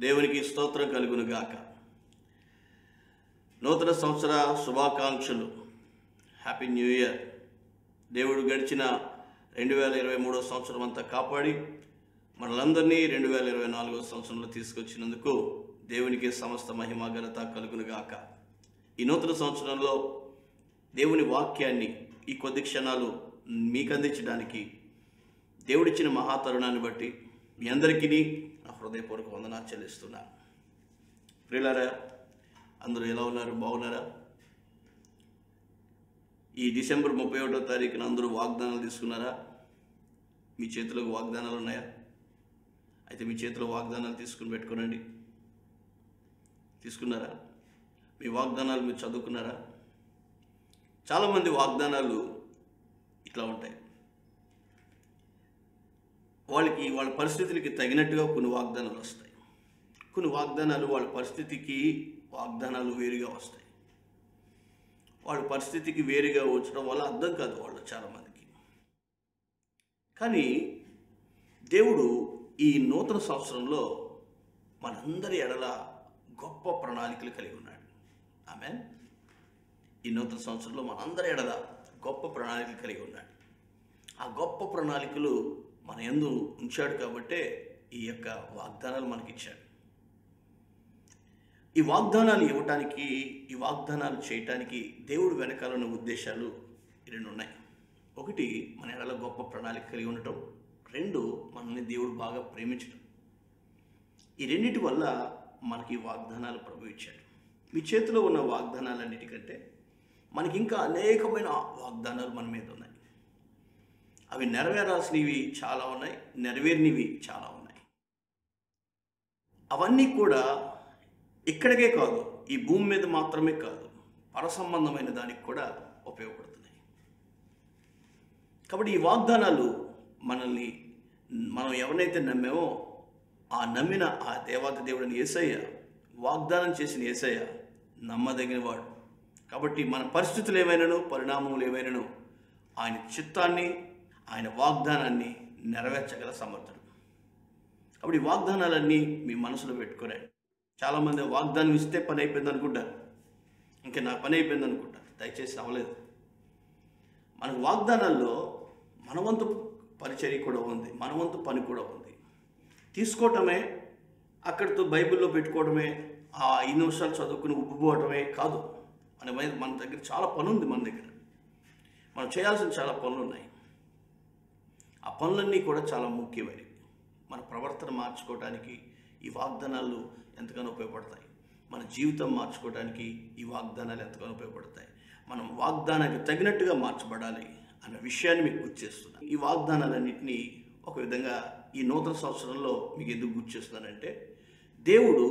దేవునికి స్తోత్రం కలుగును గాక. నూతన సంవత్సర శుభాకాంక్షలు. Happy new year. దేవుడు గడిచిన 2023 సంవత్సరం అంతా కాపాడి మనలందరినీ 2024 సంవత్సరంలో తీసుకొచ్చినందుకు దేవునికి సమస్త మహిమ ఘనత కలుగును గాక. ఈ నూతన సంవత్సరంలో దేవుని వాక్యాన్ని ఈ కొద్ది క్షణాలు మీకు అందించడానికి దేవుడిచ్చిన మహాతరుణాన్ని బట్టి మీ అందరికీ నా హృదయపూర్వక వందనాలు చెల్లిస్తున్నాను. ప్రియులారా, అందరూ ఎలా ఉన్నారు? బాగున్నారా? ఈ డిసెంబర్ 31వ తారీఖున అందరూ వాగ్దానాలు తీసుకున్నారా? మీ చేతిలో వాగ్దానాలు ఉన్నాయా? అయితే మీ చేతిలో వాగ్దానాలు తీసుకుని పెట్టుకోనండి. తీసుకున్నారా? మీ వాగ్దానాలు మీరు చదువుకున్నారా? చాలామంది వాగ్దానాలు ఇట్లా ఉంటాయి. వాళ్ళ పరిస్థితులకి తగినట్టుగా కొన్ని వాగ్దానాలు వస్తాయి. కొన్ని వాగ్దానాలు వాళ్ళ పరిస్థితికి వాగ్దానాలు వేరుగా వస్తాయి. వాళ్ళ పరిస్థితికి వేరుగా వచ్చడం వల్ల అర్థం కాదు వాళ్ళు చాలామందికి. కానీ దేవుడు ఈ నూతన సంవత్సరంలో మనందరి ఎడల గొప్ప ప్రణాళికలు కలిగి ఉన్నాడు. ఆమేన్. ఈ నూతన సంవత్సరంలో మనందరి ఎడల గొప్ప ప్రణాళికలు కలిగి ఉన్నాడు. ఆ గొప్ప ప్రణాళికలు మన యందు ఉంచాడు కాబట్టే ఈ యొక్క వాగ్దానాలు మనకిచ్చాడు. ఈ వాగ్దానాలు ఇవ్వటానికి, ఈ వాగ్దానాలు చేయటానికి దేవుడు వెనకాల ఉన్న ఉద్దేశాలు రెండు ఉన్నాయి. ఒకటి, మన ఎడల గొప్ప ప్రణాళిక కలిగి ఉండటం. రెండు, మనల్ని దేవుడు బాగా ప్రేమించడం. ఈ రెండింటి వల్ల మనకి వాగ్దానాలు ప్రభు ఇచ్చాడు. మీ చేతిలో ఉన్న వాగ్దానాలన్నిటికంటే మనకి ఇంకా అనేకమైన వాగ్దానాలు మన మీద ఉన్నాయి. అవి నెరవేరాల్సినవి చాలా ఉన్నాయి, నెరవేరినవి చాలా ఉన్నాయి. అవన్నీ కూడా ఇక్కడికే కాదు, ఈ భూమి మీద మాత్రమే కాదు, పరసంబంధమైన దానికి కూడా ఉపయోగపడుతున్నాయి. కాబట్టి ఈ వాగ్దానాలు మనం ఎవరినైతే నమ్మామో ఆ నమ్మిన ఆ దేవాది దేవుడిని యేసయ్య, వాగ్దానం చేసిన యేసయ్య నమ్మదగిన వాడు. కాబట్టి మన పరిస్థితులు ఏమైనాను, పరిణామములు ఏమైనాను ఆయన చిత్తాన్ని, ఆయన వాగ్దానాన్ని నెరవేర్చగల సమర్థుడు. కాబట్టి ఈ వాగ్దానాలన్నీ మీ మనసులో పెట్టుకోరండి. చాలామంది వాగ్దానం ఇస్తే పని అయిపోయింది అనుకుంటారు. ఇంకా నా పని అయిపోయింది అనుకుంటారు. దయచేసి అవ్వలేదు. మనకు వాగ్దానాల్లో మనవంతు పరిచర్య కూడా ఉంది, మనవంతు పని కూడా ఉంది. తీసుకోవటమే, అక్కడితో బైబిల్లో పెట్టుకోవడమే, ఆ 5 నిమిషాలు చదువుకుని ఉబ్బిపోవటమే కాదు. మన దగ్గర చాలా పని ఉంది. మన దగ్గర మనం చేయాల్సిన చాలా పనులు ఉన్నాయి. ఆ పనులన్నీ కూడా చాలా ముఖ్యమైనవి. మన ప్రవర్తన మార్చుకోవడానికి ఈ వాగ్దానాలు ఎంతగానో ఉపయోగపడతాయి. మన జీవితం మార్చుకోవడానికి ఈ వాగ్దానాలు ఎంతగానో ఉపయోగపడతాయి. మనం వాగ్దానానికి తగినట్టుగా మార్చబడాలి అన్న విషయాన్ని మీకు గుర్తు చేస్తున్నాను. ఈ వాగ్దానాలన్నింటినీ ఒక విధంగా ఈ నూతన సంవత్సరంలో మీకు ఎందుకు గుర్తు చేస్తున్నానంటే, దేవుడు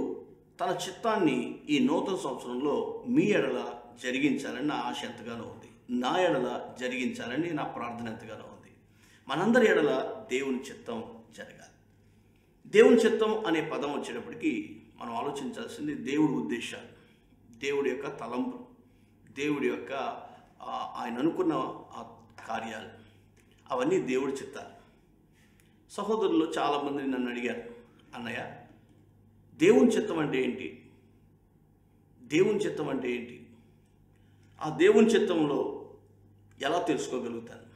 తన చిత్తాన్ని ఈ నూతన సంవత్సరంలో మీ ఎడల జరిగించాలని నా ఆశ ఎంతగానో ఉంది. నా ఎడల జరిగించాలని నా ప్రార్థన ఎంతగానో ఉంది. మనందరి ఎడల దేవుని చిత్తం జరగాలి. దేవుని చిత్తం అనే పదం వచ్చేటప్పటికి మనం ఆలోచించాల్సింది దేవుడి ఉద్దేశాలు, దేవుడి యొక్క తలంపులు, దేవుడి యొక్క ఆయన అనుకున్న ఆ కార్యాలు, అవన్నీ దేవుడి చిత్తాలు. సహోదరులు చాలామంది నన్ను అడిగారు, అన్నయ్య దేవుని చిత్తం అంటే ఏంటి? దేవుని చిత్తం అంటే ఏంటి? ఆ దేవుని చిత్తంలో ఎలా తెలుసుకోగలుగుతాను?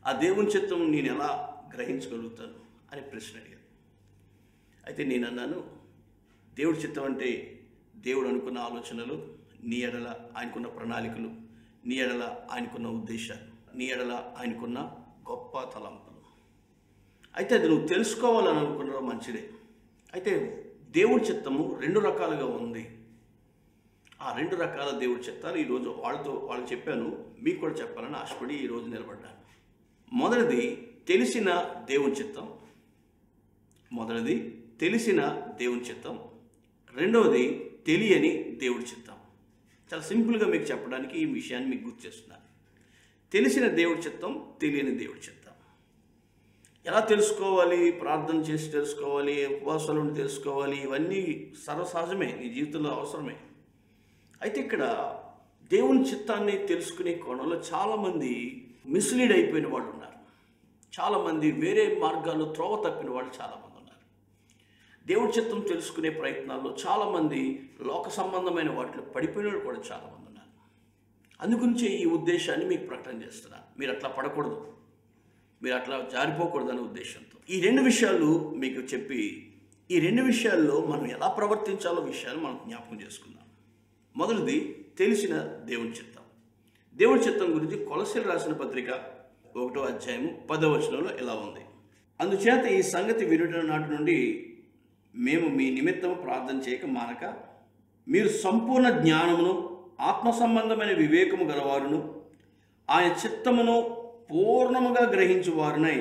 ఆ దేవుని చిత్తం నేను ఎలా గ్రహించగలుగుతాను అని ప్రశ్న అడిగాను. అయితే నేను అన్నాను, దేవుడి చిత్తం అంటే దేవుడు అనుకున్న ఆలోచనలు, నీ ఎడల ఆయనకున్న ప్రణాళికలు, నీ ఎడల ఆయనకున్న ఉద్దేశాలు, నీ ఎడల ఆయనకున్న గొప్ప తలంపులు. అయితే అది నువ్వు తెలుసుకోవాలని అనుకున్న మంచిదే. అయితే దేవుడి చిత్తము 2 రకాలుగా ఉంది. ఆ ఆ 2 రకాల దేవుడి చిత్తాలు ఈరోజు వాళ్ళకి చెప్పాను, మీకు కూడా చెప్పాలని ఆశపడి ఈరోజు నిలబడ్డాను. మొదటిది తెలిసిన దేవుని చిత్తం. రెండవది తెలియని దేవుడి చిత్తం. చాలా సింపుల్గా మీకు చెప్పడానికి ఈ విషయాన్ని మీకు గుర్తు చేస్తున్నాను. తెలిసిన దేవుడి చిత్తం, తెలియని దేవుడి చిత్తం. ఎలా తెలుసుకోవాలి? ప్రార్థన చేసి తెలుసుకోవాలి, ఉపవాసాలను తెలుసుకోవాలి. ఇవన్నీ సర్వసహజమే, నీ జీవితంలో అవసరమే. అయితే ఇక్కడ దేవుని చిత్తాన్ని తెలుసుకునే కోణంలో చాలామంది మిస్లీడ్ అయిపోయిన వాళ్ళు ఉన్నారు. చాలామంది వేరే మార్గాల్లో త్రోవ తప్పిన వాళ్ళు చాలామంది ఉన్నారు. దేవుడి చిత్తం తెలుసుకునే ప్రయత్నాల్లో చాలామంది లోక సంబంధమైన వాటిలో పడిపోయిన వాళ్ళు కూడా చాలామంది ఉన్నారు. అందుగురించి ఈ ఉద్దేశాన్ని మీకు ప్రకటన చేస్తున్నాను. మీరు అట్లా పడకూడదు, మీరు అట్లా జారిపోకూడదు అనే ఉద్దేశంతో ఈ 2 విషయాలు మీకు చెప్పి, ఈ 2 విషయాల్లో మనం ఎలా ప్రవర్తించాలో విషయాలు మనం జ్ఞాపకం చేసుకుందాం. మొదటిది తెలిసిన దేవుని చిత్తం. దేవుని చిత్తం గురించి కొలస్సీయులకు రాసిన పత్రిక 1వ అధ్యాయము 10వ వచనంలో ఇలా ఉంది: అందుచేత ఈ సంగతి వినుట నాటి నుండి మేము మీ నిమిత్తం ప్రార్థన చేయక మానక, మీరు సంపూర్ణ జ్ఞానమును ఆత్మ సంబంధమైన వివేకము గలవారును ఆయన చిత్తమును పూర్ణముగా గ్రహించువారునై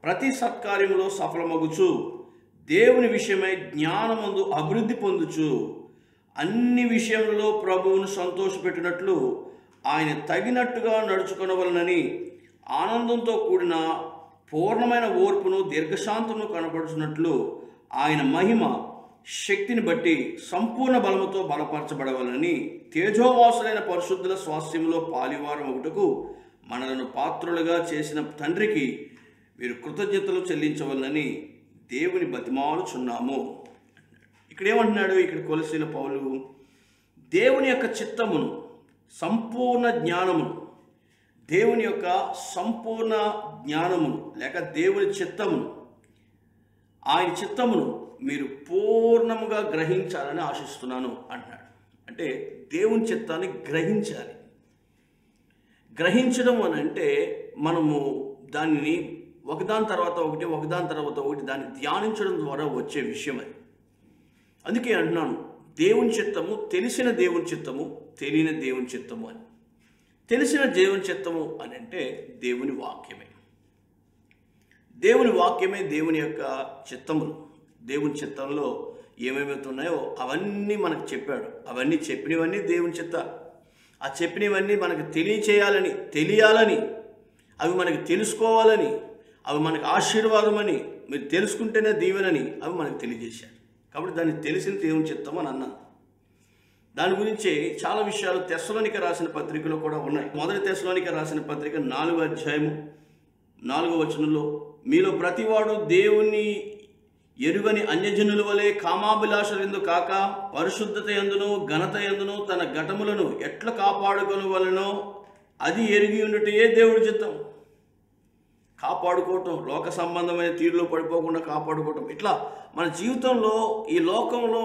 ప్రతి సత్కార్యములో సఫలమగుచు దేవుని విషయమై జ్ఞానమందు అభివృద్ధి పొందుచు అన్ని విషయములలో ప్రభువును సంతోషపెట్టినట్లు ఆయన తగినట్టుగా నడుచుకొనవలనని ఆనందంతో కూడిన పూర్ణమైన ఓర్పును దీర్ఘశాంతమును కనపరుచున్నట్లు ఆయన మహిమ శక్తిని బట్టి సంపూర్ణ బలముతో బలపరచబడవలనని తేజోవాసులైన పరిశుద్ధుల స్వాస్థ్యంలో పాలివారం ఒకటకు మనలను పాత్రులుగా చేసిన తండ్రికి మీరు కృతజ్ఞతలు చెల్లించవలనని దేవుని బతిమాలుచున్నాము. ఇక్కడ ఏమంటున్నాడు? ఇక్కడ కొలస్సీల పౌలు దేవుని యొక్క చిత్తమును, సంపూర్ణ జ్ఞానమును, దేవుని యొక్క సంపూర్ణ జ్ఞానమును లేక దేవుని చిత్తమును, ఆయన చిత్తమును మీరు పూర్ణముగా గ్రహించాలని ఆశిస్తున్నాను అంటున్నాడు. అంటే దేవుని చిత్తాన్ని గ్రహించాలి. గ్రహించడం అని అంటే మనము దానిని ఒకదాని తర్వాత ఒకటి దాన్ని ధ్యానించడం ద్వారా వచ్చే విషయం అది. అందుకే అంటున్నాను, దేవుని చిత్తము, తెలిసిన దేవుని చిత్తము, తెలియని దేవుని చిత్తము అని. తెలిసిన దేవుని చిత్తము అని అంటే దేవుని వాక్యమే. దేవుని వాక్యమే దేవుని యొక్క చిత్తములు. దేవుని చిత్తంలో ఏమేమైతే ఉన్నాయో అవన్నీ మనకు చెప్పాడు. అవన్నీ చెప్పినవన్నీ దేవుని చిత్తాలు. ఆ చెప్పినవన్నీ మనకు తెలియాలని, అవి మనకు తెలుసుకోవాలని, అవి మనకు ఆశీర్వాదమని, మీరు తెలుసుకుంటేనే దీవెనని అవి మనకు తెలియజేశారు. కాబట్టి దాన్ని తెలిసిన దేవుని చిత్తం అని అన్నాను. దాని గురించి చాలా విషయాలు తెస్సలోనిక రాసిన పత్రికలో కూడా ఉన్నాయి. మొదటి తెస్సలోనిక రాసిన పత్రిక 4వ అధ్యాయము 4వ వచనంలో, మీలో ప్రతివాడు దేవుని ఎరుగని అన్యజనుల వలె కామాభిలాషలందు కాక పరిశుద్ధత యందును ఘనత యందును తన ఘటములను ఎట్లా కాపాడుకొనవలెనో అది ఎరిగి ఉండుటయే దేవుడి చిత్తం. కాపాడుకోవటం, లోక సంబంధమైన తీరులో పడిపోకుండా కాపాడుకోవటం, ఇట్లా మన జీవితంలో ఈ లోకంలో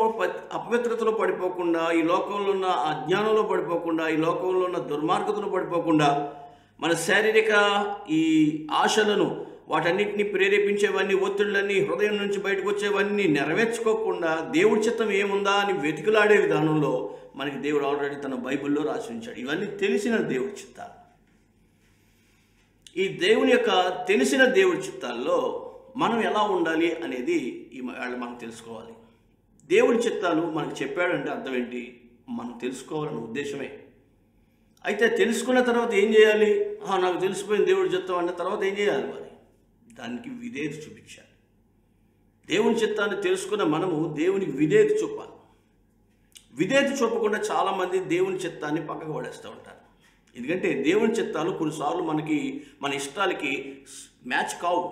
అపవిత్రతలో పడిపోకుండా, ఈ లోకంలో ఉన్న అజ్ఞానంలో పడిపోకుండా, ఈ లోకంలో ఉన్న దుర్మార్గతలో పడిపోకుండా, మన శారీరక ఈ ఆశలను, వాటన్నిటిని ప్రేరేపించేవన్నీ, ఒత్తిళ్ళన్నీ, హృదయం నుంచి బయటకు వచ్చేవన్నీ నెరవేర్చుకోకుండా దేవుడి చిత్తం ఏముందా అని వెతుకులాడే విధానంలో మనకి దేవుడు ఆల్రెడీ తన బైబిల్లో రాసి ఉంచాడు. ఇవన్నీ తెలిసిన దేవుడి చిత్తాలు. ఈ దేవుని యొక్క తెలిసిన దేవుడి చిత్తాల్లో మనం ఎలా ఉండాలి అనేది మనం తెలుసుకోవాలి. దేవుడి చిత్తాలు మనకు చెప్పాడంటే అర్థం ఏంటి? మనం తెలుసుకోవాలన్న ఉద్దేశమే. అయితే తెలుసుకున్న తర్వాత ఏం చేయాలి? నాకు తెలిసిపోయింది దేవుడి చిత్తం అన్న తర్వాత ఏం చేయాలి? మరి దానికి విధేయత చూపించాలి. దేవుని చిత్తాన్ని తెలుసుకున్న మనము దేవునికి విధేయత చూపాలి. విధేయత చూపకుండా చాలామంది దేవుని చిత్తాన్ని పక్కకు పడేస్తూ ఉంటారు. ఎందుకంటే దేవుని చిత్తాలు కొన్నిసార్లు మన ఇష్టాలకి మ్యాచ్ కావు.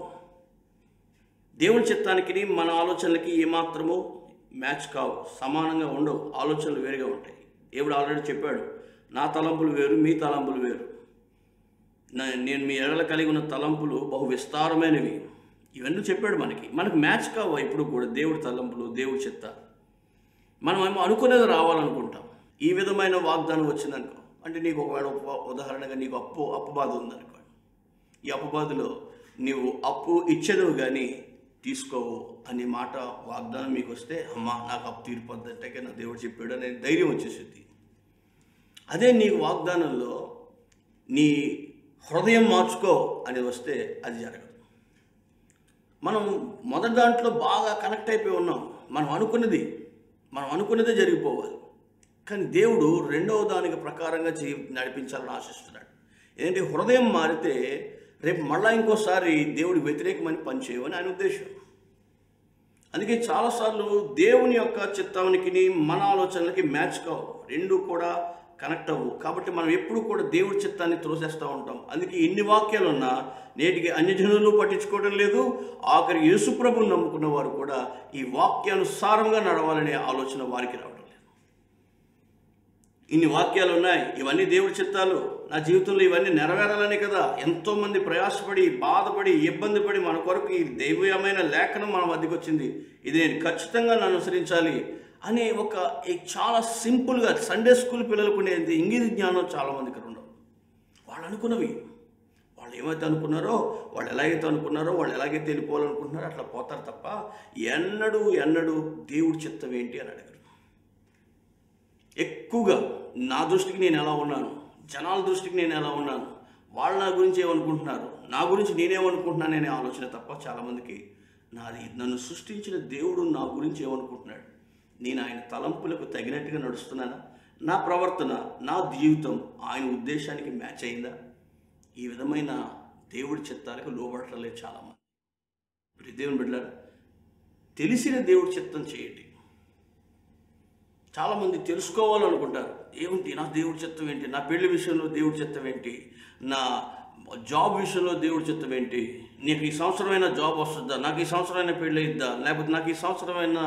దేవుని చిత్తానికి మన ఆలోచనలకి ఏమాత్రము మ్యాచ్ కావు, సమానంగా ఉండవు. ఆలోచనలు వేరుగా ఉంటాయి. దేవుడు ఆల్రెడీ చెప్పాడు, నా తలంపులు వేరు, మీ తలంపులు వేరు. నేను మీ ఎడల కలిగి ఉన్న తలంపులు బహు విస్తారమైనవి. ఇవన్నీ చెప్పాడు. మనకు మ్యాచ్ కావు ఎప్పుడు కూడా దేవుడి తలంపులు, దేవుడి చిత్తాలు. మనం ఏమో అనుకునేది రావాలనుకుంటాం. ఈ విధమైన వాగ్దానం వచ్చిందనుకో, అంటే నీకు ఒకవేళ ఉదాహరణగా నీకు అప్పు బాధ ఉందనుకో, ఈ అప్పు బాధలో నీవు అప్పు ఇచ్చేదవు కానీ తీసుకోవు అనే మాట వాగ్దానం మీకు వస్తే, అమ్మా నాకు అప్పు తీరిపోద్దంటే నా దేవుడు చెప్పాడు అనే ధైర్యం వచ్చేసింది. అదే నీకు వాగ్దానంలో నీ హృదయం మార్చుకో అని వస్తే అది జరగదు. మనం మొదటి దాంట్లో బాగా కనెక్ట్ అయిపోయి ఉన్నాం. మనం అనుకున్నదే జరిగిపోవాలి. కానీ దేవుడు రెండవ దానికి ప్రకారంగా నడిపించాలని ఆశిస్తున్నాడు. ఏంటంటే హృదయం మారితే రేపు మళ్ళా ఇంకోసారి దేవుడికి వ్యతిరేకమని పనిచేయమని ఆయన ఉద్దేశం. అందుకే చాలాసార్లు దేవుని యొక్క చిత్తానికి మన ఆలోచనలకి మ్యాచ్ కావు, రెండు కూడా కనెక్ట్ అవ్వు. కాబట్టి మనం ఎప్పుడు కూడా దేవుడి చిత్తాన్ని త్రోసేస్తూ ఉంటాం. అందుకే ఎన్ని వాక్యాలు ఉన్నా నేటికి అన్యజనులు పట్టించుకోవడం లేదు. ఆఖరి యేసుప్రభుని నమ్ముకున్న వారు కూడా ఈ వాక్యానుసారంగా నడవాలనే ఆలోచన వారికి రావడం లేదు. ఇన్ని వాక్యాలు ఉన్నాయి, ఇవన్నీ దేవుడి చిత్తాలు, నా జీవితంలో ఇవన్నీ నెరవేరాలనే కదా ఎంతోమంది ప్రయాసపడి బాధపడి ఇబ్బంది పడి మన కొరకు ఈ దైవీయమైన లేఖనం మన వద్దకు వచ్చింది, ఇది నేను ఖచ్చితంగా నన్ను అనుసరించాలి అనే ఒక చాలా సింపుల్గా సండే స్కూల్ పిల్లలకు ఉండేది ఇంగిత జ్ఞానం చాలామందికి ఉండవు. వాళ్ళు అనుకున్నవి, వాళ్ళు ఏమైతే అనుకున్నారో, వాళ్ళు ఎలాగైతే అనుకున్నారో, వాళ్ళు ఎలాగైతే వెళ్ళిపోవాలనుకుంటున్నారో అట్లా పోతారు తప్ప ఎన్నడూ దేవుడి చిత్తం ఏంటి అని అడగరు. ఎక్కువగా నా దృష్టికి నేను ఎలా ఉన్నాను, జనాల దృష్టికి నేను ఎలా ఉన్నాను, వాళ్ళు నా గురించి ఏమనుకుంటున్నారు, నా గురించి నేనేమనుకుంటున్నాను అనే ఆలోచన తప్ప చాలామందికి నన్ను సృష్టించిన దేవుడు నా గురించి ఏమనుకుంటున్నాడు, నేను ఆయన తలంపులకు తగినట్టుగా నడుస్తున్నానా, నా ప్రవర్తన నా జీవితం ఆయన ఉద్దేశానికి మ్యాచ్ అయిందా, ఈ విధమైన దేవుడి చిత్తాలకు లోబడలేదు చాలామంది. ఇప్పుడు దేవుని బిడ్డలారా, తెలిసిన దేవుడి చిత్తం చేయండి. చాలామంది తెలుసుకోవాలనుకుంటారు, ఏమిటి నా దేవుడి చిత్తం ఏంటి, నా పెళ్లి విషయంలో దేవుడి చిత్తం ఏంటి, నా జాబ్ విషయంలో దేవుడి చిత్తం ఏంటి, నీకు ఈ సంవత్సరమైన జాబ్ వస్తుందా, నాకు ఈ సంవత్సరమైన పెళ్ళి ఇద్దా, లేకపోతే నాకు ఈ సంవత్సరమైన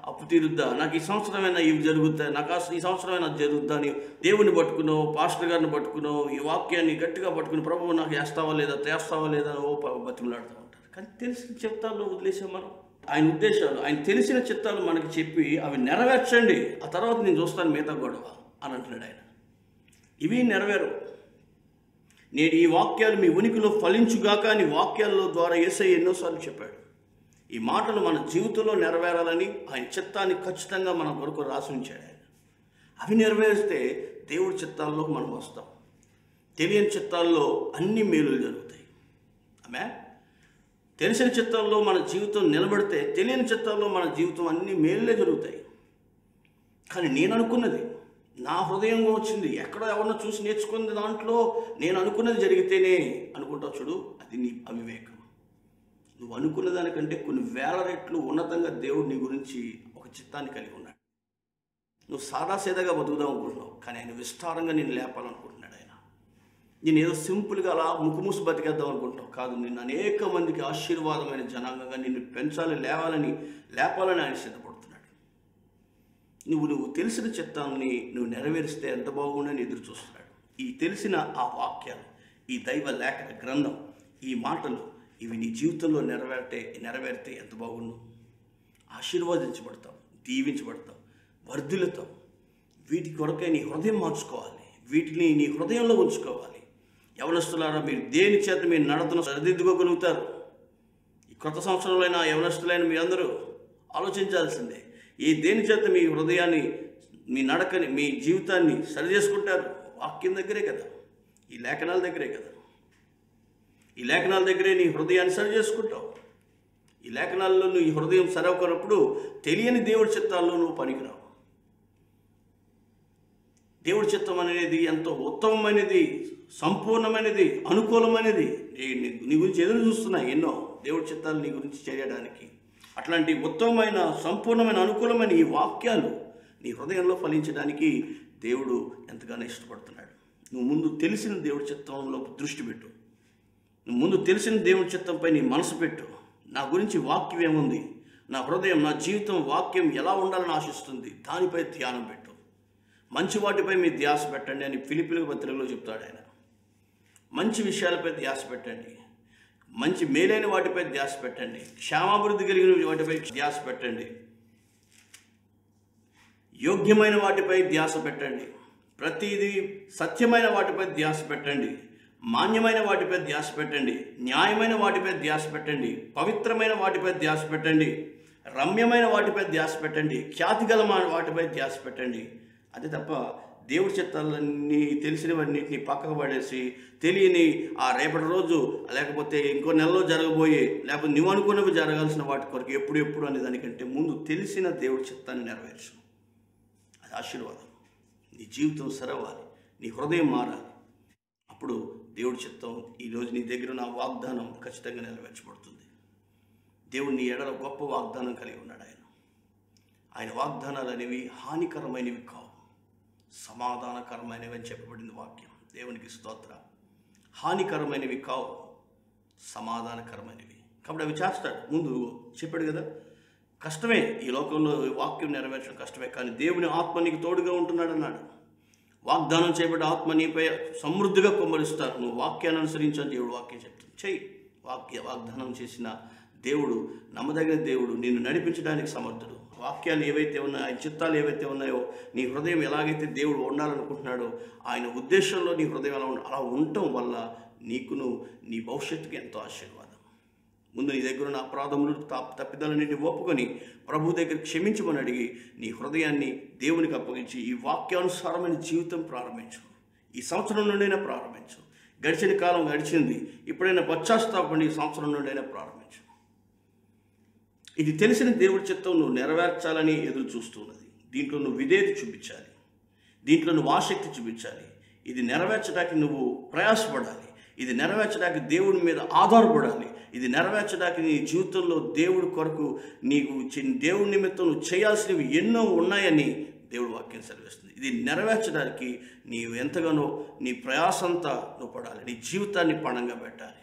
అప్పు తీరుద్దా, నాకు ఈ సంవత్సరమైన ఇవి జరుగుతాయి, నాకు ఈ సంవత్సరమైన జరుగుద్దా అని దేవుని పట్టుకునో పాస్టర్ గారిని పట్టుకునో ఈ వాక్యాన్ని గట్టిగా పట్టుకుని ప్రభువు నాకు వేస్తావా లేదా తేస్తావా లేదా ఓ బతిమలాడుతూ ఉంటారు. కానీ తెలిసిన చిత్తాల్లో వదిలేసాం మనం. ఆయన ఉద్దేశాలు, ఆయన తెలిసిన చిత్తాలు మనకి చెప్పి అవి నెరవేర్చండి, ఆ తర్వాత నేను చూస్తాను మిగతా గొడవ అని అంటున్నాడు ఆయన. ఇవి నెరవేరు. నేడు ఈ వాక్యాలు మీ ఉనికిలో ఫలించుగాక అని వాక్యాల ద్వారా యేసయ్య ఎన్నోసార్లు చెప్పాడు. ఈ మాటలు మన జీవితంలో నెరవేరాలని ఆయన చిత్తాన్ని ఖచ్చితంగా మన కొరకు రాసి ఉంచాడు ఆయన. అవి నెరవేరిస్తే దేవుడి చిత్తాల్లోకి మనం వస్తాం. తెలియని చిత్తాల్లో అన్ని మేలులు జరుగుతాయి. ఆమె తెలిసిన చిత్తాల్లో మన జీవితం నిలబడితే తెలియని చిత్తాల్లో మన జీవితం అన్ని మేలులే జరుగుతాయి. కానీ నేను అనుకున్నది నా హృదయంగా వచ్చింది, ఎక్కడో ఎవరినో చూసి నేర్చుకున్న దాంట్లో నేను అనుకున్నది జరిగితేనే అనుకుంటావు చూడు, అది నీ అవివేకం. నువ్వు అనుకున్న దానికంటే కొన్ని వేల రెట్లు ఉన్నతంగా దేవుడు నీ గురించి ఒక చిత్తాన్ని కలిగి ఉన్నాడు. నువ్వు సాదాసీదాగా బతుకుదాం అనుకుంటున్నావు, కానీ ఆయన విస్తారంగా నేను లేపాలనుకుంటున్నాడు. ఆయన నేను ఏదో సింపుల్గా అలా ముక్కుమూసి బతికేద్దాం అనుకుంటున్నావు, కాదు, నిన్ను అనేక మందికి ఆశీర్వాదమైన జనాంగంగా నిన్ను పెంచాలి, లేపాలని ఆయన సిద్ధపడుతున్నాడు. నువ్వు తెలిసిన చిత్తాన్ని నువ్వు నెరవేరిస్తే ఎంత బాగుండని ఎదురు చూస్తున్నాడు. ఈ తెలిసిన ఆ వాక్యాలు, ఈ దైవ లేఖన గ్రంథం, ఈ మాటలు, ఇవి నీ జీవితంలో నెరవేరితే ఎంత బాగుండు. ఆశీర్వదించబడతావు, దీవించబడతావు, వర్ధిల్లుతావు. వీటి కొరకే నీ హృదయం మార్చుకోవాలి, వీటిని నీ హృదయంలో ఉంచుకోవాలి. యవనస్తులారా, మీరు దేని చేత మీ నడతను సరిదిద్దుకోగలుగుతారు? ఈ కొత్త సంవత్సరంలో అయినా యవనస్తులైన మీరందరూ ఆలోచించాల్సిందే. ఈ దేని చేత మీ హృదయాన్ని, మీ నడకని, మీ జీవితాన్ని సరి చేసుకుంటారు? వాక్యం దగ్గరే కదా, ఈ లేఖనాల దగ్గరే కదా. ఈ లేఖనాల దగ్గరే నీ హృదయాన్ని సరి చేసుకుంటావు. ఈ లేఖనాల్లో నువ్వు ఈ హృదయం సరవకున్నప్పుడు తెలియని దేవుడి చిత్తాల్లో నువ్వు పనికిరావు. దేవుడి చిత్తం అనేది ఎంతో ఉత్తమమైనది, సంపూర్ణమైనది, అనుకూలమైనది. నీ గురించి ఎదురు చూస్తున్నాయి ఎన్నో దేవుడి చిత్తాలు నీ గురించి చేయడానికి. అట్లాంటి ఉత్తమమైన, సంపూర్ణమైన, అనుకూలమైన ఈ వాక్యాలు నీ హృదయంలో ఫలించడానికి దేవుడు ఎంతగానో ఇష్టపడుతున్నాడు. నువ్వు ముందు తెలిసిన దేవుడి చిత్తంలో దృష్టి పెట్టు. నువ్వు ముందు తెలిసిన దేవుడి చిత్తంపై నీ మనసు పెట్టు. నా గురించి వాక్యం ఏముంది, నా హృదయం, నా జీవితం వాక్యం ఎలా ఉండాలని ఆశిస్తుంది, దానిపై ధ్యానం పెట్టు. మంచి వాటిపై మీ ధ్యాస పెట్టండి అని ఫిలిప్పీయుల పత్రికలో చెప్తాడు ఆయన. మంచి విషయాలపై ధ్యాస పెట్టండి, మంచి మేలైన వాటిపై ధ్యాస పెట్టండి, క్షేమాభివృద్ధి కలిగిన వాటిపై ధ్యాస పెట్టండి, యోగ్యమైన వాటిపై ధ్యాస పెట్టండి, ప్రతిదీ సత్యమైన వాటిపై ధ్యాస పెట్టండి, మాన్యమైన వాటిపై ధ్యాస పెట్టండి, న్యాయమైన వాటిపై ధ్యాస పెట్టండి, పవిత్రమైన వాటిపై ధ్యాస పెట్టండి, రమ్యమైన వాటిపై ధ్యాస పెట్టండి, ఖ్యాతిగల వాటిపై ధ్యాస పెట్టండి. అది తప్ప దేవుడి చిత్తాలన్నీ తెలిసినవన్నింటినీ పక్కకు పడేసి తెలియని ఆ రేపటి రోజు లేకపోతే ఇంకో నెలలో జరగబోయే లేకపోతే నువ్వు అనుకున్నవి జరగాల్సిన వాటి కొరకు ఎప్పుడు అనే దానికంటే ముందు తెలిసిన దేవుడి చిత్తాన్ని నెరవేర్చు. అది ఆశీర్వాదం. నీ జీవితం సరవాలి, నీ హృదయం మారాలి. అప్పుడు దేవుడి చిత్తం ఈరోజు నీ దగ్గర ఉన్న వాగ్దానం ఖచ్చితంగా నెరవేర్చబడుతుంది. దేవుడు నీ ఎడల గొప్ప వాగ్దానం కలిగి ఉన్నాడు. ఆయన వాగ్దానాలు అనేవి హానికరమైనవి కావు, సమాధానకరమైనవి అని చెప్పబడింది వాక్యం. దేవునికి స్తోత్రం. హానికరమైనవి కావు, సమాధానకరమైనవి. కాబట్టి అవి చేస్తాడు. ముందు చెప్పాడు కదా, కష్టమే ఈ లోకంలో వాక్యం నెరవేర్చడం కష్టమే, కానీ దేవుని ఆత్మ నీకు తోడుగా ఉంటున్నాడు అన్నాడు. వాగ్దానం చేయబడ్డ ఆత్మ నీపై సమృద్ధిగా కుమ్మరిస్తాడు. నువ్వు వాక్యాన్ని అనుసరించని దేవుడు వాక్యం చెప్తుంది. చెయ్యి. వాగ్దానం చేసిన దేవుడు, నమ్మదగిన దేవుడు, నిన్ను నడిపించడానికి సమర్థుడు. వాక్యాలు ఏవైతే ఉన్నాయో, ఆయన చిత్తాలు ఏవైతే ఉన్నాయో, నీ హృదయం ఎలాగైతే దేవుడు ఉండాలనుకుంటున్నాడో ఆయన ఉద్దేశంలో నీ హృదయం అలా ఉండటం వల్ల నీకును నీ భవిష్యత్తుకి ఎంతో ఆశీర్వాదం. ముందు నీ దగ్గర ఉన్న అపరాధములు తప్పిదాలన్నింటినీ ఒప్పుకొని ప్రభు దగ్గర క్షమించమని అడిగి నీ హృదయాన్ని దేవునికి అప్పగించి ఈ వాక్యానుసారమైన జీవితం ప్రారంభించు. ఈ సంవత్సరం నుండైనా ప్రారంభించు. గడిచిన కాలం గడిచింది, ఇప్పుడైనా పశ్చాత్తాపడి ఈ సంవత్సరం నుండైనా ప్రారంభించు. ఇది తెలిసిన దేవుడి చిత్తం నువ్వు నెరవేర్చాలని ఎదురు చూస్తున్నది. దీంట్లో నువ్వు విధేయత చూపించాలి, దీంట్లో నువ్వు ఆసక్తి చూపించాలి. ఇది నెరవేర్చడానికి నువ్వు ప్రయాసపడాలి, ఇది నెరవేర్చడానికి దేవుడి మీద ఆధారపడాలి, ఇది నెరవేర్చడానికి నీ జీవితంలో దేవుడి కొరకు నీకు దేవుడి నిమిత్తం నువ్వు చేయాల్సినవి ఎన్నో ఉన్నాయని దేవుడు వాక్యం సెలవిస్తుంది. ఇది నెరవేర్చడానికి నీవు ఎంతగానో నీ ప్రయాసంతా నువ్వు పడాలి, నీ జీవితాన్ని పణంగా పెట్టాలి.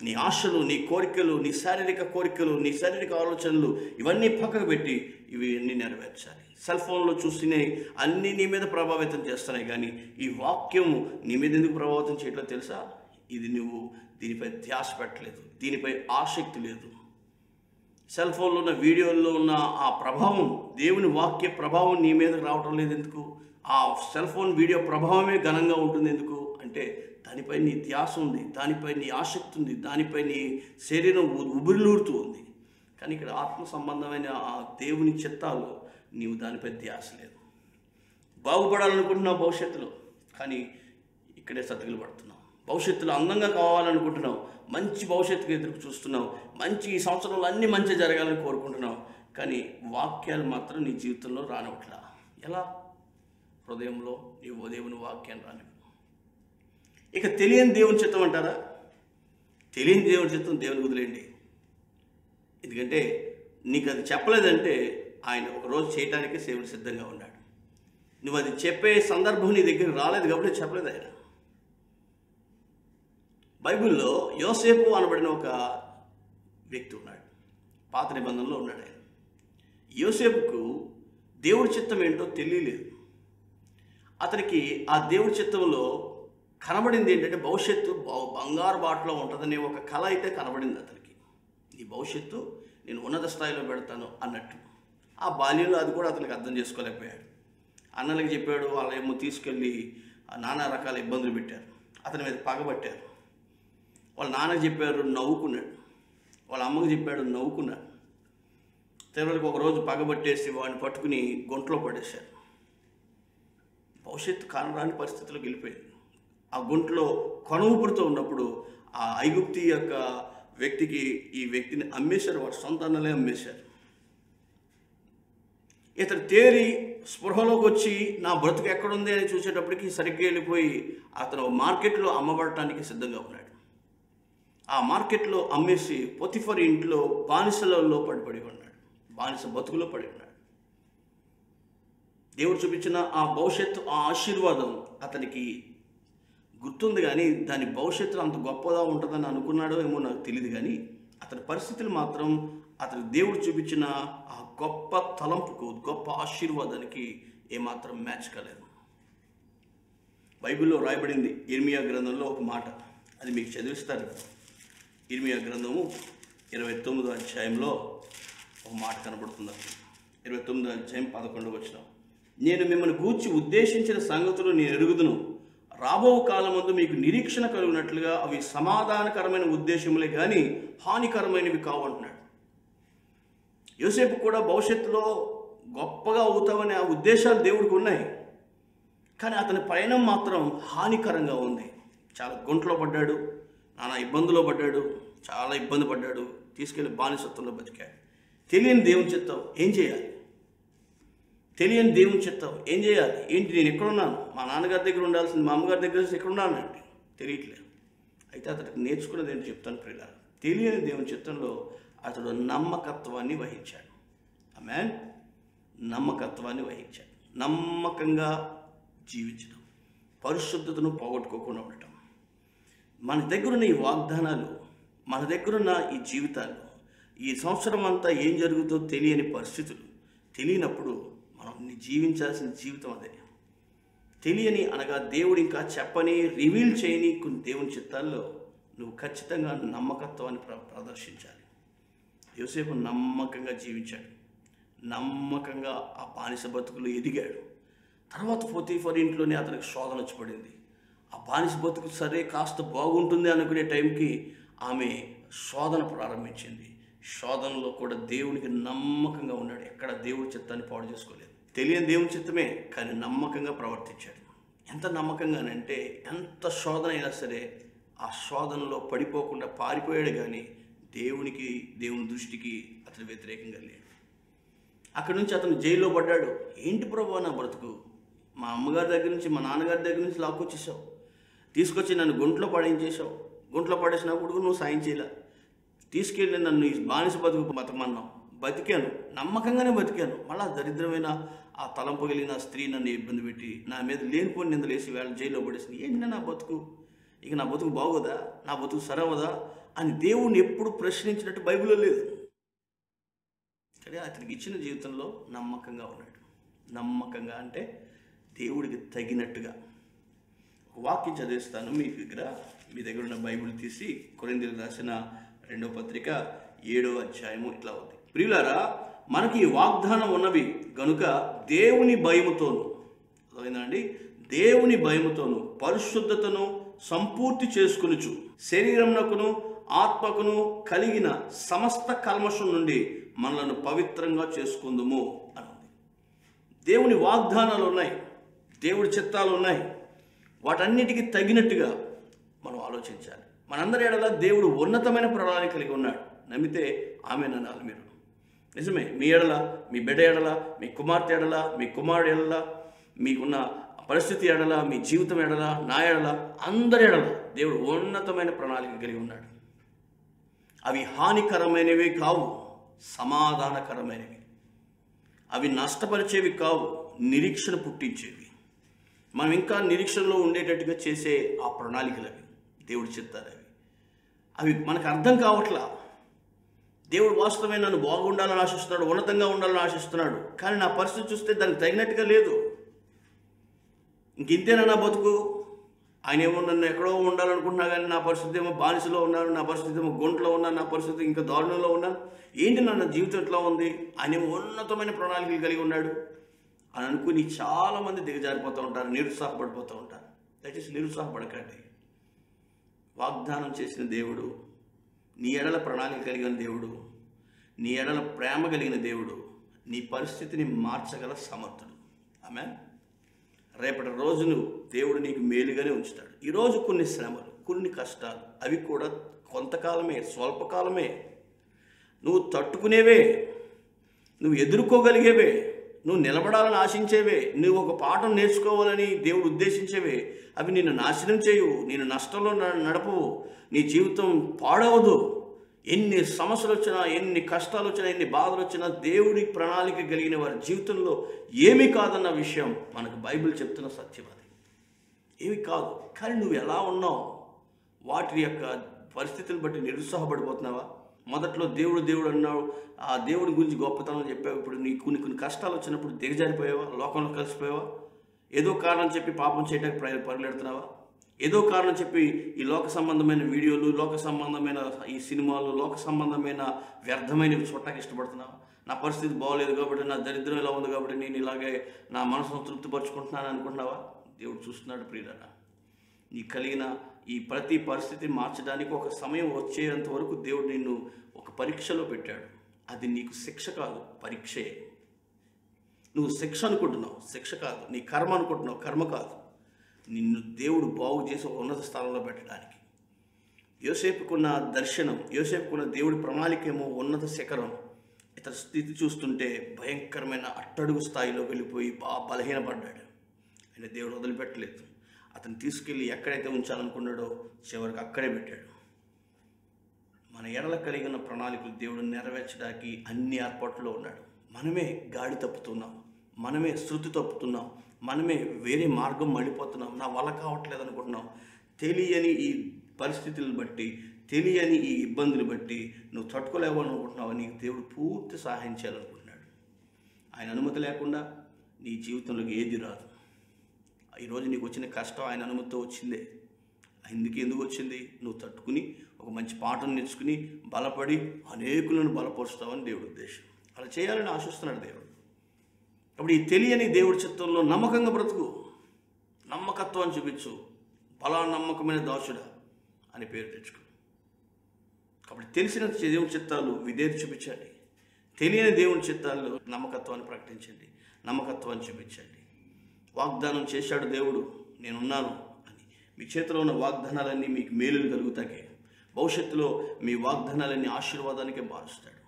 నీ ఆశలు, నీ కోరికలు, నీ శారీరక కోరికలు, నీ శారీరక ఆలోచనలు ఇవన్నీ పక్కకు పెట్టి ఇవి అన్నీ నెరవేర్చాలి. సెల్ ఫోన్లో చూసినే అన్నీ నీ మీద ప్రభావితం చేస్తున్నాయి, కానీ ఈ వాక్యము నీ మీద ఎందుకు ప్రభావితం చేయట్లేదు తెలుసా? ఇది నువ్వు దీనిపై ధ్యాస పెట్టలేదు, దీనిపై ఆసక్తి లేదు. సెల్ ఫోన్లో ఉన్న వీడియోల్లో ఉన్న ఆ ప్రభావం, దేవుని వాక్య ప్రభావం నీ మీద రావటం లేదు ఎందుకు? ఆ సెల్ ఫోన్ వీడియో ప్రభావమే ఘనంగా ఉంటుంది ఎందుకు అంటే దానిపై నీ ధ్యాస ఉంది, దానిపై నీ ఆసక్తి ఉంది, దానిపై నీ శరీరం ఉబిరిలూరుతూ ఉంది. కానీ ఇక్కడ ఆత్మ సంబంధమైన ఆ దేవుని చిత్తాలు నీవు దానిపై ధ్యాస లేదు. బాగుపడాలనుకుంటున్నావు భవిష్యత్తులో, కానీ ఇక్కడే సతకలు పడుతున్నావు. భవిష్యత్తులో అందంగా కావాలనుకుంటున్నావు, మంచి భవిష్యత్తుకు ఎదురు చూస్తున్నావు, మంచి ఈ సంవత్సరంలో అన్నీ మంచి జరగాలని కోరుకుంటున్నావు, కానీ వాక్యాలు మాత్రం నీ జీవితంలో రానివ్వట్లా. ఎలా? హృదయంలో నీవు దేవుని వాక్యాన్ని రానివ్వు. ఇక తెలియని దేవుని చిత్తం అంటారా? తెలియని దేవుని చిత్తం దేవుని వదిలేయండి. ఎందుకంటే నీకు అది చెప్పలేదంటే ఆయన ఒకరోజు చేయడానికి సేవలు సిద్ధంగా ఉన్నాడు. నువ్వు అది చెప్పే సందర్భం నీ దగ్గర రాలేదు కాబట్టి చెప్పలేదు ఆయన. బైబిల్లో యోసేపు అనబడిన ఒక వ్యక్తి ఉన్నాడు, పాత నిబంధనలో ఉన్నాడు. ఆయన యోసేపుకు దేవుడి చిత్తం ఏంటో తెలియలేదు. అతనికి ఆ దేవుడి చిత్తంలో కనబడింది ఏంటంటే భవిష్యత్తు బంగారు బాటలో ఉంటుందనే ఒక కళ అయితే కనబడింది అతనికి. ఈ భవిష్యత్తు నేను ఉన్నత స్థాయిలో పెడతాను అన్నట్టు. ఆ బాల్యంలో అది కూడా అతనికి అర్థం చేసుకోలేకపోయాడు. అన్నలకి చెప్పాడు, వాళ్ళేమో తీసుకెళ్ళి నానా రకాల ఇబ్బందులు పెట్టారు, అతని మీద పగబట్టారు. వాళ్ళ నాన్నకి చెప్పారు, నవ్వుకున్నాడు. వాళ్ళ అమ్మకి చెప్పాడు, నవ్వుకున్నాడు. చివరికి ఒకరోజు పగబట్టేసి వాడిని పట్టుకుని గుంటలో పడేశారు. భవిష్యత్తు కానరాని పరిస్థితిలోకి వెళ్ళిపోయింది. ఆ గుంటలో కొనవుపుడుతూ ఉన్నప్పుడు ఆ ఐగుప్తి యొక్క వ్యక్తికి ఈ వ్యక్తిని అమ్మేశారు, వాడు సొంత అన్నలే అమ్మేశారు. ఇతను తేరి స్పృహలోకి వచ్చి నా బ్రతుకు ఎక్కడుంది అని చూసేటప్పటికి సరిగ్గా వెళ్ళిపోయి అతను మార్కెట్లో అమ్మబడటానికి సిద్ధంగా ఉన్నాడు. ఆ మార్కెట్లో అమ్మేసి పొతిఫర్ ఇంట్లో బానిసలలో పడి ఉన్నాడు, బానిస బతుకులో పడి ఉన్నాడు. దేవుడు చూపించిన ఆ భవిష్యత్తు, ఆ ఆశీర్వాదం అతనికి గుర్తుంది, కానీ దాని భవిష్యత్తులో అంత గొప్పగా ఉంటుందని అనుకున్నాడో ఏమో నాకు తెలియదు. కానీ అతని పరిస్థితులు మాత్రం అతని దేవుడు చూపించిన ఆ గొప్ప తలంపుకు, గొప్ప ఆశీర్వాదానికి ఏమాత్రం మ్యాచ్ కాలేదు. బైబిల్లో రాయబడింది ఇర్మియా గ్రంథంలో ఒక మాట, అది మీకు చదివిస్తారు. ఇర్మియా గ్రంథము 29వ అధ్యాయంలో ఒక మాట కనబడుతుంది. 29వ అధ్యాయం 11వ వచనం, నేను మిమ్మల్ని గూర్చి ఉద్దేశించిన సంగతులు నేను ఎరుగుదును, రాబో కాలమందు మీకు నిరీక్షణ కలిగినట్లుగా అవి సమాధానకరమైన ఉద్దేశములే కానీ హానికరమైనవి కావు అంటున్నాడు. యోసేపు కూడా భవిష్యత్తులో గొప్పగా అవుతామనే ఆ ఉద్దేశాలు దేవుడికి ఉన్నాయి, కానీ అతని ప్రయాణం మాత్రం హానికరంగా ఉంది. చాలా గుంటలో పడ్డాడు, నానా ఇబ్బందులో పడ్డాడు, చాలా ఇబ్బంది పడ్డాడు, తీసుకెళ్ళి బానిసత్వంలో బతికాడు. తెలియని దేవుని చిత్తం ఏం చేయాలి? తెలియని దేవుని చిత్తం ఏం చేయాలి? ఏంటి, నేను ఎక్కడున్నాను? మా నాన్నగారి దగ్గర ఉండాల్సింది మా అమ్మగారి దగ్గర ఎక్కడున్నానండి తెలియట్లేదు. అయితే అతనికి నేర్చుకున్నది ఏంటి చెప్తాను ప్రియులారా. తెలియని దేవుని చిత్తంలో అతడు నమ్మకత్వాన్ని వహించాడు. ఆమేన్. నమ్మకత్వాన్ని వహించాడు. నమ్మకంగా జీవించడం, పరిశుద్ధతను పోగొట్టుకోకుండా ఉండటం. మన దగ్గరున్న ఈ వాగ్దానాలు, మన దగ్గరున్న ఈ జీవితాలు, ఈ సంవత్సరం అంతా ఏం జరుగుతుందో తెలియని పరిస్థితులు, తెలియనప్పుడు మనం జీవించాల్సిన జీవితం అదే. తెలియని అనగా దేవుడు ఇంకా చెప్పని, రివీల్ చేయని కొన్ని దేవుని చిత్తాల్లో నువ్వు ఖచ్చితంగా నమ్మకత్వాన్ని ప్రదర్శించాలి. యోసేపు నమ్మకంగా జీవించాడు, నమ్మకంగా ఆ బానిస బతుకులు ఎదిగాడు. తర్వాత పోతీఫర్ ఇంట్లోనే అతనికి శోధన వచ్చి పడింది. ఆ బానిస బతుకు సరే కాస్త బాగుంటుంది అనుకునే టైంకి ఆమె శోధన ప్రారంభించింది. శోధనలో కూడా దేవునికి నమ్మకంగా ఉన్నాడు. ఎక్కడ దేవుడి చిత్తాన్ని పాడు చేసుకోలేదు. తెలియని దేవుని చిత్తమే, కానీ నమ్మకంగా ప్రవర్తించాడు. ఎంత నమ్మకంగానంటే ఎంత శోధన అయినా సరే ఆ శోధనలో పడిపోకుండా పారిపోయాడు. కానీ దేవుని దృష్టికి అతను వ్యతిరేకంగా లేడు. అక్కడి నుంచి అతను జైల్లో పడ్డాడు. ఏంటి ప్రభువా నా బ్రతుకు, మా అమ్మగారి దగ్గర నుంచి మా నాన్నగారి దగ్గర నుంచి లాక్కొచ్చేసావు, తీసుకొచ్చి నన్ను గుంట్లో పడేయించేసావు, గుంట్లో పడేసినప్పుడు నువ్వు సాయం చేయలే, తీసుకెళ్ళి నన్ను ఈ బానిస బతుకు బతకమన్నావు. బతికాను, నమ్మకంగానే బతికాను. మళ్ళా దరిద్రమైన ఆ తలంపు కలిగిన స్త్రీ నన్ను ఇబ్బంది పెట్టి నా మీద లేనిపోని నిందలేసి వేళ జైల్లో పడేసింది. ఏంటి నా బతుకు, ఇక నా బతుకు బాగోదా, నా బతుకు సరవదా అని దేవుణ్ణి ఎప్పుడు ప్రశ్నించినట్టు బైబిల్లో లేదు. కానీ అతనికి ఇచ్చిన జీవితంలో నమ్మకంగా ఉన్నాడు. నమ్మకంగా అంటే దేవుడికి తగినట్టుగా. వాక్యం చదివిస్తాను మీ దగ్గర ఉన్న బైబిల్ తీసి కొరింథీయులకు రాసిన 2వ పత్రిక 7వ అధ్యాయము ఇట్లా ఉంది. ప్రియులారా, మనకి వాగ్దానం ఉన్నవి గనుక దేవుని భయముతోను, అర్థమైందండి, దేవుని భయముతోను పరిశుద్ధతను సంపూర్తి చేసుకొనుచు శరీరమునకును ఆత్మకును కలిగిన సమస్త కల్మషం నుండి మనలను పవిత్రంగా చేసుకుందుము అన్నది. దేవుని వాగ్దానాలు ఉన్నాయి, దేవుడి చిత్తాలు ఉన్నాయి. వాటన్నిటికీ తగినట్టుగా మనం ఆలోచించాలి. మనందరి ఎడల దేవుడు ఉన్నతమైన ప్రణాళిక కలిగి ఉన్నాడు. నమ్మితే ఆమెన్ అనాలి మీరు. నిజమే, మీ ఎడల, మీ బిడ్డ ఎడల, మీ కుమార్తె ఎడల, మీ కుమారుడు ఎడల, మీకున్న పరిస్థితి ఎడల, మీ జీవితం ఎడల, నా ఎడల, అందరి ఎడల దేవుడు ఉన్నతమైన ప్రణాళిక కలిగి ఉన్నాడు. అవి హానికరమైనవి కావు, సమాధానకరమైనవి. అవి నష్టపరిచేవి కావు, నిరీక్షణ పుట్టించేవి. మనం ఇంకా నిరీక్షణలో ఉండేటట్టుగా చేసే ఆ ప్రణాళికలు అవి, దేవుడి చిత్తాలు అవి మనకు అర్థం కావట్లా. దేవుడు వాస్తవమే నన్ను బాగుండాలని ఆశిస్తున్నాడు, ఉన్నతంగా ఉండాలని ఆశిస్తున్నాడు. కానీ నా పరిస్థితి చూస్తే దానికి తగినట్టుగా లేదు. ఇంకింతేనా నా బతుకు, ఆయన ఏమో నన్ను ఎక్కడో ఉండాలనుకుంటున్నా కానీ నా పరిస్థితి ఏమో బానిసలో ఉన్నాను, నా పరిస్థితి ఏమో గుంటలో ఉన్నాను, నా పరిస్థితి ఇంకా దారుణంలో ఉన్నాను, ఏంటి నా జీవితం ఎట్లా ఉంది, ఆయన ఏమో ఉన్నతమైన ప్రణాళికలు కలిగి ఉన్నాడు అని అనుకుని చాలామంది దిగజారిపోతూ ఉంటారు, నిరుత్సాహపడిపోతూ ఉంటారు. దయచేసి నిరుత్సాహపడకండి. వాగ్దానం చేసిన దేవుడు, నీ ఎడల ప్రణాళిక కలిగిన దేవుడు, నీ ఎడల ప్రేమ కలిగిన దేవుడు, నీ పరిస్థితిని మార్చగల సమర్థుడు. ఆమేన్. రేపటి రోజును దేవుడు నీకు మేలుగానే ఉంచుతాడు. ఈరోజు కొన్ని శ్రమలు, కొన్ని కష్టాలు, అవి కూడా కొంతకాలమే, స్వల్పకాలమే. నువ్వు తట్టుకునేవే, నువ్వు ఎదుర్కోగలిగేవే, నువ్వు నిలబడాలని ఆశించేవే, నువ్వు ఒక పాఠం నేర్చుకోవాలని దేవుడు ఉద్దేశించేవే. అవి నిన్ను నాశనం చేయవు, నేను నష్టంలో నడపవు, నీ జీవితం పాడవదు. ఎన్ని సమస్యలు వచ్చినా, ఎన్ని కష్టాలు వచ్చినా, ఎన్ని బాధలు వచ్చినా దేవుడి ప్రణాళిక కలిగిన వారి జీవితంలో ఏమీ కాదన్న విషయం మనకు బైబిల్ చెప్తున్న సత్యం. అది ఏమి కాదు. కానీ నువ్వు ఎలా ఉన్నావు, వాటి యొక్క పరిస్థితులను బట్టి నిరుత్సాహపడిపోతున్నావా? మొదట్లో దేవుడు అన్నావు, ఆ దేవుడి గురించి గొప్పతనం చెప్పావు. ఇప్పుడు నీకు కొన్ని కష్టాలు వచ్చినప్పుడు దిగజారిపోయావా? లోకంలో కలిసిపోయావా? ఏదో కారణం చెప్పి పాపం చేయడానికి పరిగెడుతున్నావా? ఏదో కారణం చెప్పి ఈ లోక సంబంధమైన వీడియోలు, లోక సంబంధమైన ఈ సినిమాలు, లోక సంబంధమైన వ్యర్థమైనవి చూడటానికి ఇష్టపడుతున్నావా? నా పరిస్థితి బాగోలేదు కాబట్టి, నా దరిద్రం ఇలా ఉంది కాబట్టి నేను ఇలాగే నా మనసును తృప్తిపరుచుకుంటున్నాను అనుకుంటున్నావా? దేవుడు చూస్తున్నాడు ప్రియులారా. నీ కలిగిన ఈ ప్రతి పరిస్థితి మార్చడానికి ఒక సమయం వచ్చేంత వరకు దేవుడు నిన్ను ఒక పరీక్షలో పెట్టాడు. అది నీకు శిక్ష కాదు, పరీక్షే. నువ్వు శిక్ష అనుకుంటున్నావు, శిక్ష కాదు. నీ కర్మ అనుకుంటున్నావు, కర్మ కాదు. నిన్ను దేవుడు బాగు చేసి ఒక ఉన్నత స్థానంలో పెట్టడానికి. యోసేపుకున్న దర్శనం, యోసేపుకున్న దేవుడి ప్రణాళికేమో ఉన్నత శిఖరం. ఇతని స్థితి చూస్తుంటే భయంకరమైన అట్టడుగు స్థాయిలో వెళ్ళిపోయి బలహీనపడ్డాడు. ఆయన దేవుడు వదిలిపెట్టలేదు. అతను తీసుకెళ్ళి ఎక్కడైతే ఉంచాలనుకున్నాడో చివరికి అక్కడే పెట్టాడు. మన ఎడల కలిగిన ప్రణాళికలు దేవుడు నెరవేర్చడానికి అన్ని ఏర్పాట్లో ఉన్నాడు. మనమే గాడి తప్పుతున్నాం, మనమే శృతి తప్పుతున్నాం, మనమే వేరే మార్గం మళ్ళీపోతున్నాం. నా వల్ల కావట్లేదు అనుకుంటున్నాం. తెలియని ఈ పరిస్థితులను బట్టి, తెలియని ఈ ఇబ్బందులు బట్టి నువ్వు తట్టుకోలేవనుకుంటున్నావు. నీకు దేవుడు పూర్తి సహాయం చేయాలనుకుంటున్నాడు. ఆయన అనుమతి లేకుండా నీ జీవితంలోకి ఏది రాదు. ఈరోజు నీకు వచ్చిన కష్టం ఆయన అనుమతితో వచ్చిందే. ఎందుకు వచ్చింది? నువ్వు తట్టుకుని ఒక మంచి పాఠం నేర్చుకుని బలపడి అనేకులను బలపరుస్తావని దేవుడి ఉద్దేశం. అలా చేయాలని ఆశిస్తున్నాడు దేవుడు. అప్పుడు ఈ తెలియని దేవుడి చిత్తంలో నమ్మకంగా బ్రతుకు, నమ్మకత్వాన్ని చూపించు. బలా నమ్మకమైన దాసుడా అని పేరు తెచ్చుకో. కాబట్టి తెలిసిన దేవుని చిత్తాలు విధేయత చూపించండి, తెలియని దేవుని చిత్తాల్లో నమ్మకత్వాన్ని ప్రకటించండి, నమ్మకత్వాన్ని చూపించండి. వాగ్దానం చేశాడు దేవుడు, నేనున్నాను అని. మీ చేతిలో ఉన్న వాగ్దానాలన్నీ మీకు మేలులు కలుగుతాయి. భవిష్యత్తులో మీ వాగ్దానాలన్నీ ఆశీర్వాదానికే మారుస్తాడు.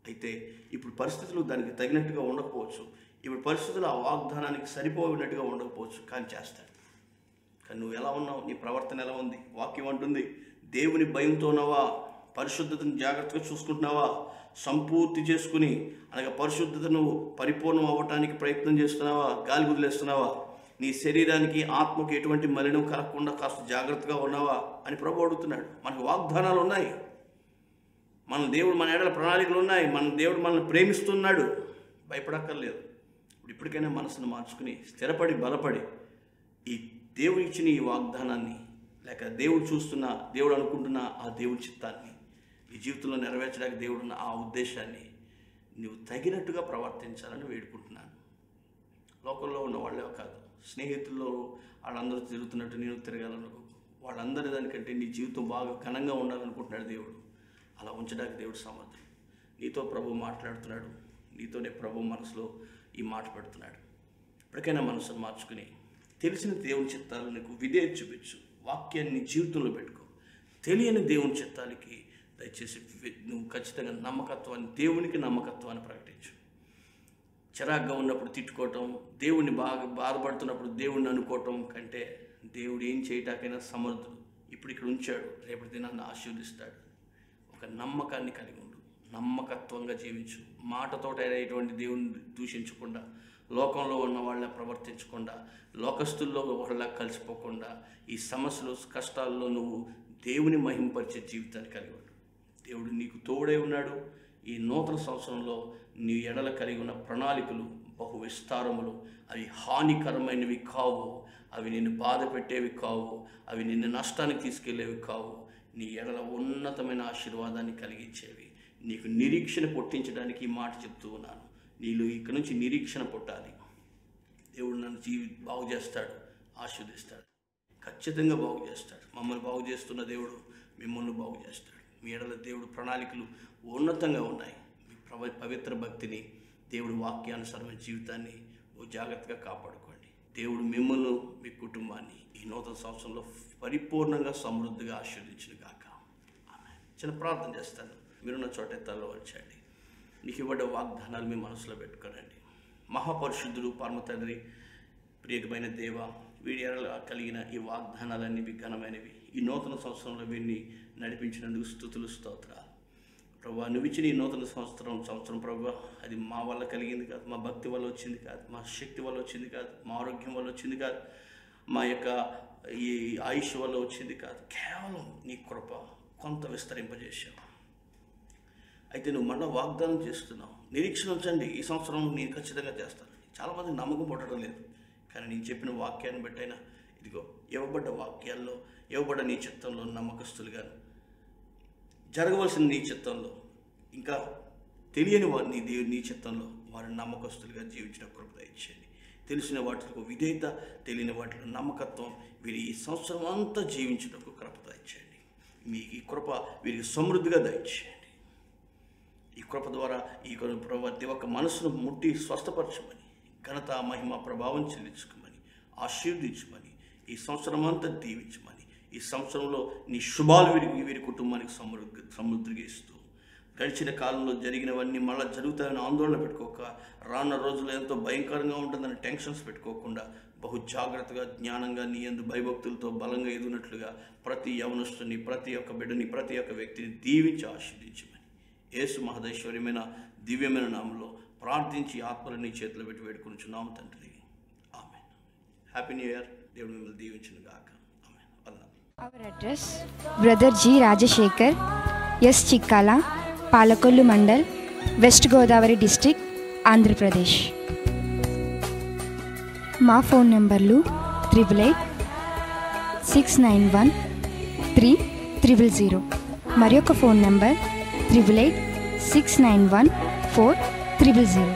అయితే ఇప్పుడు పరిస్థితులు దానికి తగినట్టుగా ఉండకపోవచ్చు, ఇప్పుడు పరిస్థితులు ఆ వాగ్దానానికి సరిపోయినట్టుగా ఉండకపోవచ్చు, కానీ చేస్తాడు. కానీ నువ్వు ఎలా ఉన్నావు? నీ ప్రవర్తన ఎలా ఉంది? వాక్యం అంటుంది, దేవుని భయంతో ఉన్నావా? పరిశుద్ధతను జాగ్రత్తగా చూసుకుంటున్నావా? సంపూర్తి చేసుకుని అనగా పరిశుద్ధతను పరిపూర్ణం అవ్వటానికి ప్రయత్నం చేస్తున్నావా? గాలి వదిలేస్తున్నావా? నీ శరీరానికి ఆత్మకి ఎటువంటి మలినం కలగకుండా కాస్త జాగ్రత్తగా ఉన్నావా అని ప్రభు అడుగుతున్నాడు. మనకు వాగ్దానాలు ఉన్నాయి, మన దేవుడు మన ఎడల ప్రణాళికలు ఉన్నాయి, మన దేవుడు మనల్ని ప్రేమిస్తున్నాడు. భయపడక్కర్లేదు. ఇప్పటికైనా మనసును మార్చుకుని స్థిరపడి బలపడి ఈ దేవుడు ఇచ్చిన ఈ వాగ్దానాన్ని, లేక దేవుడు చూస్తున్న, దేవుడు అనుకుంటున్న ఆ దేవుడి చిత్తాన్ని నీ జీవితంలో నెరవేర్చడానికి దేవుడున్న ఆ ఉద్దేశాన్ని నువ్వు తగినట్టుగా ప్రవర్తించాలని వేడుకుంటున్నాను. లోకంలో ఉన్న వాళ్ళే కాదు, స్నేహితుల్లో వాళ్ళందరూ తిరుగుతున్నట్టు నేను తిరగాలనుకో. వాళ్ళందరి దానికంటే నీ జీవితం బాగా ఘనంగా ఉండాలనుకుంటున్నాడు దేవుడు. అలా ఉంచడానికి దేవుడు సమర్థుడు. నీతో ప్రభు మాట్లాడుతున్నాడు, నీతోనే ప్రభు మనసులో ఈ మాట పెడుతున్నాడు. ఇప్పటికైనా మనసును మార్చుకుని తెలిసిన దేవుని చిత్తాలు నీకు విధేయత చూపించు. వాక్యాన్ని జీవితంలో పెట్టుకో. తెలియని దేవుని చిత్తాలకి దయచేసి నువ్వు ఖచ్చితంగా నమ్మకత్వాన్ని, దేవునికి నమ్మకత్వాన్ని ప్రకటించు. చిరాగ్గా ఉన్నప్పుడు తిట్టుకోవటం, దేవుణ్ణి బాధపడుతున్నప్పుడు దేవుణ్ణి అనుకోవటం కంటే దేవుడు ఏం చేయటాకైనా సమర్థుడు. ఇప్పుడు ఇక్కడ ఉంచాడు, రేపటి దినాన్ని ఆశీర్వదిస్తాడు. ఒక నమ్మకాన్ని కలిగి ఉండు, నమ్మకత్వంగా జీవించు. మాటతోటైనా ఎటువంటి దేవుని దూషించకుండా, లోకంలో ఉన్న వాళ్ళ ప్రవర్తించకుండా, లోకస్తుల్లో వాళ్ళ కలిసిపోకుండా, ఈ సమస్యలు కష్టాల్లో నువ్వు దేవుని మహింపరిచే జీవితాన్ని కలిగి ఉండు. దేవుడు నీకు తోడై ఉన్నాడు. ఈ నూతన సంవత్సరంలో నీ ఎడల కలిగి ఉన్న ప్రణాళికలు బహు విస్తారములు. అవి హానికరమైనవి కావు, అవి నిన్ను బాధ పెట్టేవి కావు, అవి నిన్ను నష్టానికి తీసుకెళ్లేవి కావు. నీ ఎడల ఉన్నతమైన ఆశీర్వాదాన్ని కలిగించేవి. నీకు నిరీక్షణ పుట్టించడానికి ఈ మాట చెప్తూ ఉన్నాను. నీళ్ళు ఇక్కడి నుంచి నిరీక్షణ పుట్టాలి. దేవుడు నన్ను బాగు చేస్తాడు, ఆశీర్వదిస్తాడు, ఖచ్చితంగా బాగు చేస్తాడు. మమ్మల్ని బాగు చేస్తున్న దేవుడు మిమ్మల్ని బాగు చేస్తాడు. మీ ఎడల దేవుడు ప్రణాళికలు ఉన్నతంగా ఉన్నాయి. మీ పవిత్ర భక్తిని, దేవుడు వాక్యానుసారమైన జీవితాన్ని జాగ్రత్తగా కాపాడుకోండి. దేవుడు మిమ్మల్ని, మీ కుటుంబాన్ని ఈ నూతన సంవత్సరంలో పరిపూర్ణంగా సమృద్ధిగా ఆశీర్వదించును గాక. ఆమేన్. చిన్న ప్రార్థన చేస్తాను. మీరున్న చోట తలలో వచ్చండి. నీకు ఇవ్వబడ్డ వాగ్దానాలు మీ మనసులో పెట్టుకోనండి. మహాపరిశుద్ధుడు, పరమ తండ్రి, ప్రియమైన దేవ, వీడి ఎడల కలిగిన ఈ వాగ్దానాలన్నీ ఘనమైనవి. ఈ నూతన సంవత్సరంలో వీరిని నడిపించినందుకు స్తుతులు, స్తోత్రాలు. ప్రభా, నువ్వు ఇచ్చిన ఈ నూతన సంవత్సరం ప్రభా, అది మా వల్ల కలిగింది కాదు, మా భక్తి వల్ల వచ్చింది కాదు, మా శక్తి వల్ల వచ్చింది కాదు, మా ఆరోగ్యం వల్ల వచ్చింది కాదు, మా యొక్క ఈ ఆయుష్ వల్ల వచ్చింది కాదు. కేవలం నీ కృప కొంత విస్తరింపజేశావు. అయితే నువ్వు మళ్ళీ వాగ్దానం చేస్తున్నావు. నిరీక్షణ ఉంచండి, ఈ సంవత్సరం నేను ఖచ్చితంగా చేస్తాను. చాలామంది నమ్మకం పడడం లేదు. కానీ నేను చెప్పిన వాక్యాన్ని బట్టైనా, ఇదిగో ఇవ్వబడ్డ వాక్యాల్లో, ఇవ్వబడ్డ నీ చిత్తంలో నమ్మకస్తులుగాను, జరగవలసిన నీ చిత్తంలో, ఇంకా తెలియని వారు నీ చిత్తంలో వారిని నమ్మకస్తులుగా జీవించిన కృప దయచేయండి. తెలిసిన వాటిలో విధేయత, తెలియని వాటిలో నమ్మకత్వం, వీరి ఈ సంవత్సరం అంతా జీవించడానికి కృప దయచేయండి. మీ ఈ కృప వీరికి సమృద్ధిగా దయచేయండి. ఈ కృప ద్వారా ఈ ప్రతి ఒక్క మనసును ముట్టి స్వస్థపరచమని, ఘనత మహిమ ప్రభావం చెల్లించుకోమని, ఆశీర్వదించమని, ఈ సంవత్సరం అంతా దీవించమని, ఈ సంవత్సరంలో నీ శుభాలు వీరి కుటుంబానికి సమృద్ధిగా ఇస్తూ, గడిచిన కాలంలో జరిగినవన్నీ మళ్ళీ జరుగుతాయని ఆందోళన పెట్టుకోక, రానున్న రోజుల్లో ఎంతో భయంకరంగా ఉంటుందని టెన్షన్స్ పెట్టుకోకుండా, బహు జాగ్రత్తగా జ్ఞానంగా నీ యందు భయభక్తులతో బలంగా ఎదుగునట్లుగా ప్రతి యవనస్తుని, ప్రతి ఒక్క బిడ్డని, ప్రతి ఒక్క వ్యక్తిని దీవించి ఆశీర్వదించమని యేసు మహదైశ్వర్యమైన దివ్యమైన నామంలో ప్రార్థించి ఆత్మలను నీ చేతిలో పెట్టి వేడుకొనిచున్నాము తండ్రి. ఆమేన్. Happy new year. దేవుడు మిమ్మల్ని దీవించును గాక. ఆమేన్. వందనాలు. Our address: Brother G. Rajashekar, S. Chikkala, Palakollu Mandal, West Godavari District, Andhra Pradesh. మా ఫోన్ నెంబర్లు 8886913000. మరి ఒక ఫోన్ నెంబర్ 8886914000.